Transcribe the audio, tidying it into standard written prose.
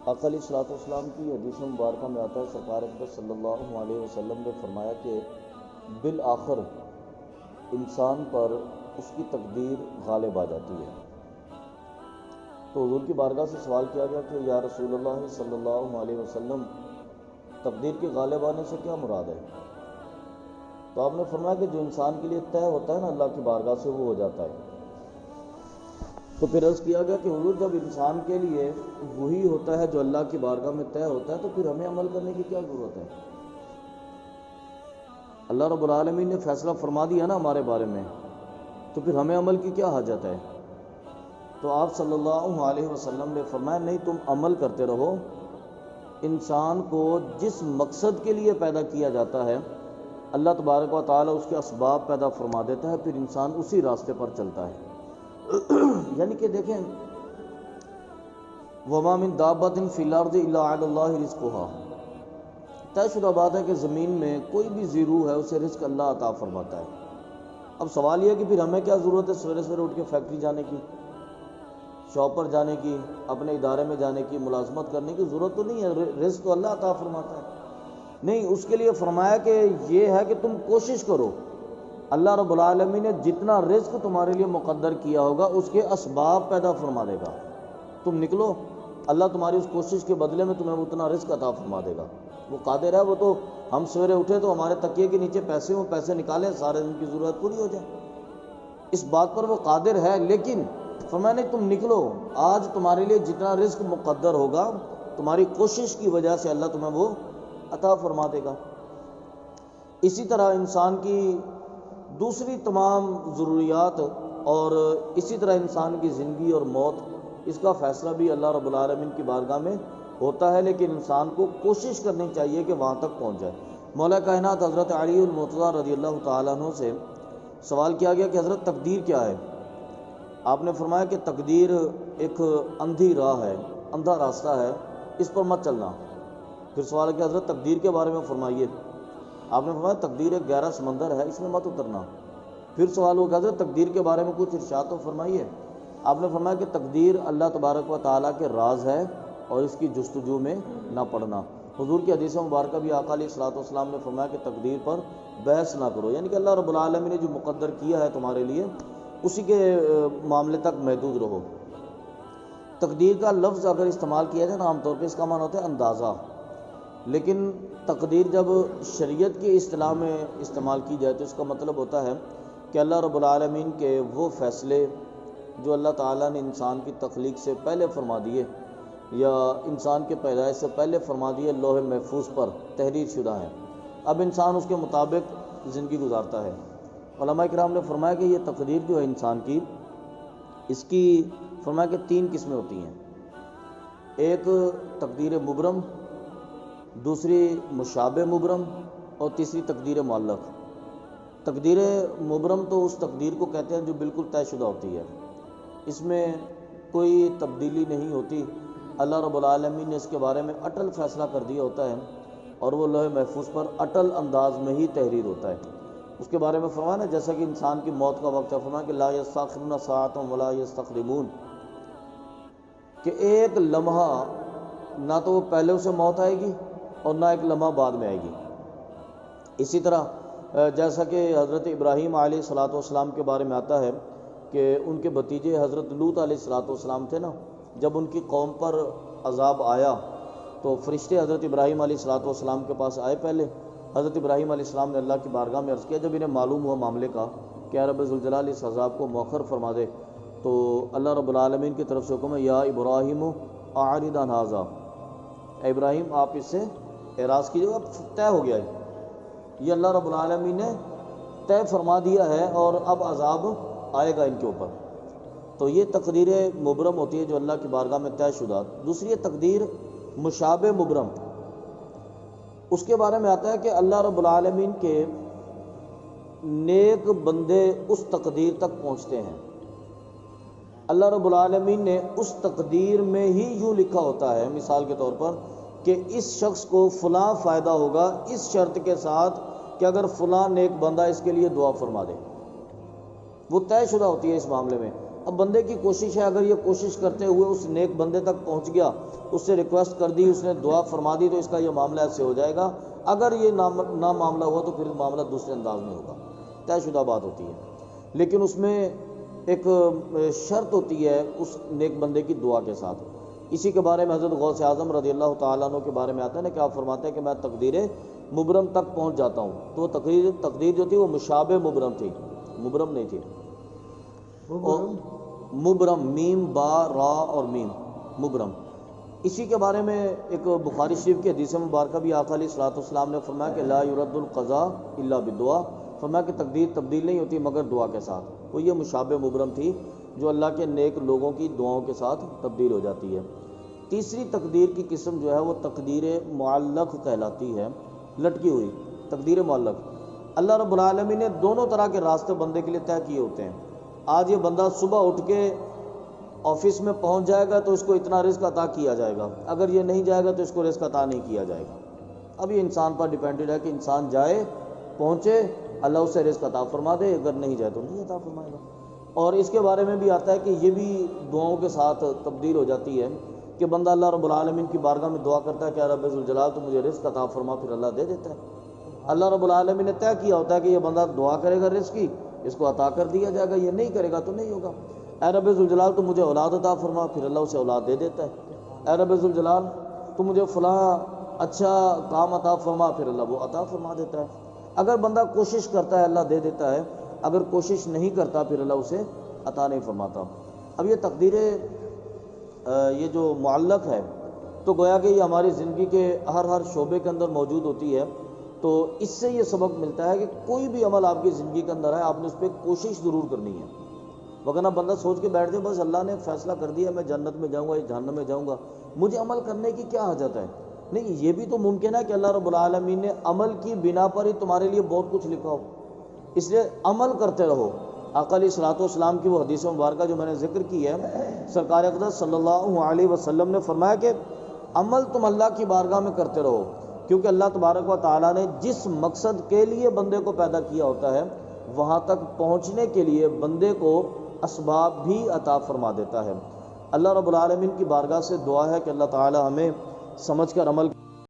آقا علیہ الصلوۃ والسلام کی حدیث مبارکہ میں آتا ہے سرکار اقدس صلی اللہ علیہ وسلم نے فرمایا کہ بالآخر انسان پر اس کی تقدیر غالب آ جاتی ہے۔ تو حضور کی بارگاہ سے سوال کیا گیا کہ یا رسول اللہ صلی اللہ علیہ وسلم، تقدیر کے غالب آنے سے کیا مراد ہے؟ تو آپ نے فرمایا کہ جو انسان کے لیے طے ہوتا ہے نا اللہ کی بارگاہ سے، وہ ہو جاتا ہے۔ تو پھر عرض کیا گیا کہ حضور جب انسان کے لیے وہی ہوتا ہے جو اللہ کی بارگاہ میں طے ہوتا ہے، تو پھر ہمیں عمل کرنے کی کیا ضرورت ہے؟ اللہ رب العالمین نے فیصلہ فرما دیا نا ہمارے بارے میں، تو پھر ہمیں عمل کی کیا حاجت ہے؟ تو آپ صلی اللہ علیہ وسلم نے فرمایا نہیں، تم عمل کرتے رہو۔ انسان کو جس مقصد کے لیے پیدا کیا جاتا ہے اللہ تبارک و تعالیٰ اس کے اسباب پیدا فرما دیتا ہے، پھر انسان اسی راستے پر چلتا ہے۔ یعنی کہ دیکھیں، وَمَا مِن دَابَّةٍ فِي الْأَرْضِ إِلَّا عَلَى اللَّهِ رِزْقُهَا، طے شدہ بات ہے کہ زمین میں کوئی بھی زی روح ہے اسے رزق اللہ عطا فرماتا ہے۔ اب سوال یہ ہے کہ پھر ہمیں کیا ضرورت ہے سویرے سویرے اٹھ کے فیکٹری جانے کی، شاپ پر جانے کی، اپنے ادارے میں جانے کی، ملازمت کرنے کی ضرورت تو نہیں ہے، رزق تو اللہ عطا فرماتا ہے۔ نہیں، اس کے لیے فرمایا کہ یہ ہے کہ تم کوشش کرو، اللہ رب العالمین نے جتنا رزق تمہارے لیے مقدر کیا ہوگا اس کے اسباب پیدا فرما دے گا، تم نکلو، اللہ تمہاری اس کوشش کے بدلے میں تمہیں اتنا رزق عطا فرما دے گا۔ وہ قادر ہے، وہ تو ہم سویرے اٹھے تو ہمارے تکیے کے نیچے پیسے ہوں، پیسے نکالیں، سارے دن کی ضرورت پوری ہو جائے، اس بات پر وہ قادر ہے۔ لیکن فرمایا نہیں، تم نکلو، آج تمہارے لیے جتنا رزق مقدر ہوگا تمہاری کوشش کی وجہ سے اللہ تمہیں وہ عطا فرما دے گا۔ اسی طرح انسان کی دوسری تمام ضروریات اور اسی طرح انسان کی زندگی اور موت، اس کا فیصلہ بھی اللہ رب العالمین کی بارگاہ میں ہوتا ہے، لیکن انسان کو کوشش کرنی چاہیے کہ وہاں تک پہنچ جائے۔ مولا کائنات حضرت علی المرتضیٰ رضی اللہ تعالیٰ عنہ سے سوال کیا گیا کہ حضرت تقدیر کیا ہے؟ آپ نے فرمایا کہ تقدیر ایک اندھی راہ ہے، اندھا راستہ ہے، اس پر مت چلنا۔ پھر سوال کیا حضرت تقدیر کے بارے میں فرمائیے۔ آپ نے فرمایا تقدیر ایک گہرا سمندر ہے، اس میں مت اترنا۔ پھر سوال ہو کہ حضرت تقدیر کے بارے میں کچھ ارشاد تو فرمائیے۔ آپ نے فرمایا کہ تقدیر اللہ تبارک و تعالیٰ کے راز ہے اور اس کی جستجو میں نہ پڑنا۔ حضور کی حدیث مبارکہ بھی آقا علیہ الصلوۃ والسلام نے فرمایا کہ تقدیر پر بحث نہ کرو، یعنی کہ اللہ رب العالمین نے جو مقدر کیا ہے تمہارے لیے اسی کے معاملے تک محدود رہو۔ تقدیر کا لفظ اگر استعمال کیا جائے نا عام طور پہ اس کا معنی ہوتا ہے اندازہ، لیکن تقدیر جب شریعت کی اصطلاح میں استعمال کی جائے تو اس کا مطلب ہوتا ہے کہ اللہ رب العالمین کے وہ فیصلے جو اللہ تعالیٰ نے انسان کی تخلیق سے پہلے فرما دیے یا انسان کے پیدائش سے پہلے فرما دیے، لوح محفوظ پر تحریر شدہ ہیں، اب انسان اس کے مطابق زندگی گزارتا ہے۔ علماء کرام نے فرمایا کہ یہ تقدیر جو ہے انسان کی، اس کی فرمایا کہ 3 قسمیں ہوتی ہیں، ایک تقدیر مبرم، دوسری مشابہ مبرم اور تیسری تقدیر معلق۔ تقدیر مبرم تو اس تقدیر کو کہتے ہیں جو بالکل طے شدہ ہوتی ہے، اس میں کوئی تبدیلی نہیں ہوتی، اللہ رب العالمین نے اس کے بارے میں اٹل فیصلہ کر دیا ہوتا ہے اور وہ لوح محفوظ پر اٹل انداز میں ہی تحریر ہوتا ہے۔ اس کے بارے میں فرمایا نا جیسا کہ انسان کی موت کا وقت ہے، فرمایا کہ لا یستاخرون ساعۃ ولا یستقدمون، کہ ایک لمحہ نہ تو وہ پہلے اسے موت آئے گی اور نہ ایک لمحہ بعد میں آئے گی۔ اسی طرح جیسا کہ حضرت ابراہیم علیہ الصلوۃ والسلام کے بارے میں آتا ہے کہ ان کے بھتیجے حضرت لوط علیہ الصلوۃ والسلام تھے نا، جب ان کی قوم پر عذاب آیا تو فرشتے حضرت ابراہیم علیہ الصلوۃ والسلام کے پاس آئے پہلے۔ حضرت ابراہیم علیہ السلام نے اللہ کی بارگاہ میں عرض کیا، جب انہیں معلوم ہوا معاملے کا کہ رب ذوالجلال اس عذاب کو مؤخر فرما دے، تو اللہ رب العالمین کی طرف سے حکم ہے یا ابراہیم اعرض عن ھذا، اے ابراہیم آپ اس سے اعراض کیجیے، اب طے ہو گیا ہے، یہ اللہ رب العالمین نے طے فرما دیا ہے اور اب عذاب آئے گا ان کے اوپر۔ تو یہ تقدیر مبرم ہوتی ہے جو اللہ کی بارگاہ میں طے شدہ۔ دوسری تقدیر مشابہ مبرم، اس کے بارے میں آتا ہے کہ اللہ رب العالمین کے نیک بندے اس تقدیر تک پہنچتے ہیں، اللہ رب العالمین نے اس تقدیر میں ہی یوں لکھا ہوتا ہے مثال کے طور پر کہ اس شخص کو فلاں فائدہ ہوگا اس شرط کے ساتھ کہ اگر فلاں نیک بندہ اس کے لیے دعا فرما دے، وہ طے شدہ ہوتی ہے اس معاملے میں۔ اب بندے کی کوشش ہے، اگر یہ کوشش کرتے ہوئے اس نیک بندے تک پہنچ گیا، اس سے ریکویسٹ کر دی، اس نے دعا فرما دی، تو اس کا یہ معاملہ ایسے ہو جائے گا۔ اگر یہ نہ معاملہ ہوا تو پھر معاملہ دوسرے انداز میں ہوگا، طے شدہ بات ہوتی ہے۔ لیکن اس میں ایک شرط ہوتی ہے اس نیک بندے کی دعا کے ساتھ۔ اسی کے بارے میں حضرت غوث اعظم رضی اللہ تعالیٰ عنہ کے بارے میں آتا ہے نا کہ آپ فرماتے ہیں کہ میں تقدیر مبرم تک پہنچ جاتا ہوں، تو وہ تقدیر جو تھی وہ مشابہ مبرم تھی، مبرم نہیں تھی۔ مبرم، میم با را اور میم، مبرم۔ اسی کے بارے میں ایک بخاری شریف کی حدیث مبارکہ بھی آقا علیہ الصلوۃ والسلام نے فرمایا کہ لا یرد القضاء الا بالدعاء، فرمایا کہ تقدیر تبدیل نہیں ہوتی مگر دعا کے ساتھ۔ وہ یہ مشابہ مبرم تھی جو اللہ کے نیک لوگوں کی دعاؤں کے ساتھ تبدیل ہو جاتی ہے۔ تیسری تقدیر کی قسم جو ہے وہ تقدیر معلق کہلاتی ہے، لٹکی ہوئی تقدیر معلق۔ اللہ رب العالمین نے دونوں طرح کے راستے بندے کے لیے طے کیے ہوتے ہیں۔ آج یہ بندہ صبح اٹھ کے آفس میں پہنچ جائے گا تو اس کو اتنا رزق عطا کیا جائے گا، اگر یہ نہیں جائے گا تو اس کو رزق عطا نہیں کیا جائے گا۔ اب یہ انسان پر ڈیپینڈڈ ہے کہ انسان جائے، پہنچے، اللہ اسے رزق عطا فرما دے، اگر نہیں جائے تو نہیں عطا فرمائے گا۔ اور اس کے بارے میں بھی آتا ہے کہ یہ بھی دعاؤں کے ساتھ تبدیل ہو جاتی ہے کہ بندہ اللہ رب العالمین کی بارگاہ میں دعا کرتا ہے کہ رب ذوالجلال تو مجھے رزق عطا فرما، پھر اللہ دے دیتا ہے۔ اللہ رب العالمین نے طے کیا ہوتا ہے کہ یہ بندہ دعا کرے گا رزق کی، اس کو عطا کر دیا جائے گا، یہ نہیں کرے گا تو نہیں ہوگا۔ اے رب ذوالجلال تو مجھے اولاد عطا فرما، پھر اللہ اسے اولاد دے دیتا ہے۔ اے رب ذوالجلال تو مجھے فلاں اچھا کام عطا فرما، پھر اللہ وہ عطا فرما دیتا ہے۔ اگر بندہ کوشش کرتا ہے اللہ دے دیتا ہے، اگر کوشش نہیں کرتا پھر اللہ اسے عطا نہیں فرماتا۔ اب یہ تقدیر یہ جو معلق ہے تو گویا کہ یہ ہماری زندگی کے ہر شعبے کے اندر موجود ہوتی ہے، تو اس سے یہ سبق ملتا ہے کہ کوئی بھی عمل آپ کی زندگی کے اندر ہے، آپ نے اس پہ کوشش ضرور کرنی ہے، وگرنہ بندہ سوچ کے بیٹھ جائے بس اللہ نے فیصلہ کر دیا میں جنت میں جاؤں گا یا جہنم میں جاؤں گا، مجھے عمل کرنے کی کیا حاجت ہے؟ نہیں، یہ بھی تو ممکن ہے کہ اللہ رب العالمین نے عمل کی بنا پر ہی تمہارے لیے بہت کچھ لکھا ہو، اس لیے عمل کرتے رہو۔ آقا علیہ الصلوۃ والسلام کی وہ حدیث مبارکہ جو میں نے ذکر کی ہے، سرکار اقدس صلی اللہ علیہ وسلم نے فرمایا کہ عمل تم اللہ کی بارگاہ میں کرتے رہو، کیونکہ اللہ تبارک و تعالیٰ نے جس مقصد کے لیے بندے کو پیدا کیا ہوتا ہے وہاں تک پہنچنے کے لیے بندے کو اسباب بھی عطا فرما دیتا ہے۔ اللہ رب العالمین کی بارگاہ سے دعا ہے کہ اللہ تعالیٰ ہمیں سمجھ کر عمل